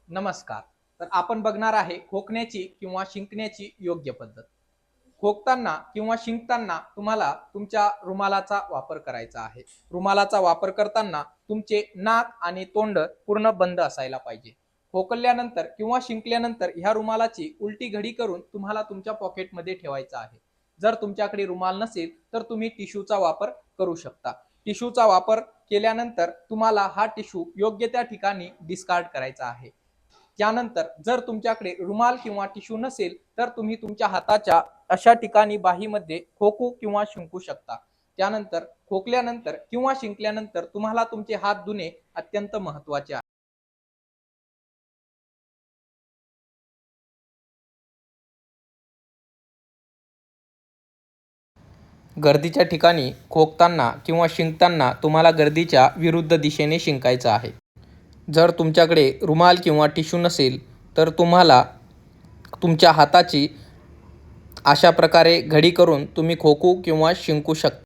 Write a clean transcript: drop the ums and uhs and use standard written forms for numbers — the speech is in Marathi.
नमस्कार. तर आपण बघणार आहे खोकण्याची किंवा शिंकण्याची योग्य पद्धत. खोकताना किंवा शिंकताना तुम्हाला तुमच्या रुमालाचा वापर करायचा आहे. रुमालाचा वापर करताना तुमचे नाक आणि तोंड पूर्ण बंद असायला पाहिजे. खोकल्यानंतर किंवा शिंकल्यानंतर ह्या रुमालाची उलटी घडी करून तुम्हाला तुमच्या पॉकेटमध्ये ठेवायचा आहे. जर तुमच्याकडे रुमाल नसेल तर तुम्ही टिश्यूचा वापर करू शकता. टिश्यूचा वापर केल्यानंतर तुम्हाला हा टिश्यू योग्य त्या ठिकाणी डिस्कार्ड करायचा आहे. त्यानंतर जर तुमच्याकडे रुमाल किंवा टिश्यू नसेल तर तुम्ही तुमच्या हाताच्या अशा ठिकाणी बाहीमध्ये खोकू किंवा शिंकू शकता. त्यानंतर खोकल्यानंतर किंवा शिंकल्यानंतर तुम्हाला तुमचे हात धुणे अत्यंत महत्वाचे आहे. गर्दीच्या ठिकाणी खोकताना किंवा शिंकताना तुम्हाला गर्दीच्या विरुद्ध दिशेने शिंकायचं आहे. जर तुमच्याकडे रुमाल किंवा टिश्यू नसेल तर तुम्हाला तुमच्या हाताची अशा प्रकारे घडी करून तुम्ही खोकू किंवा शिंकू शकता.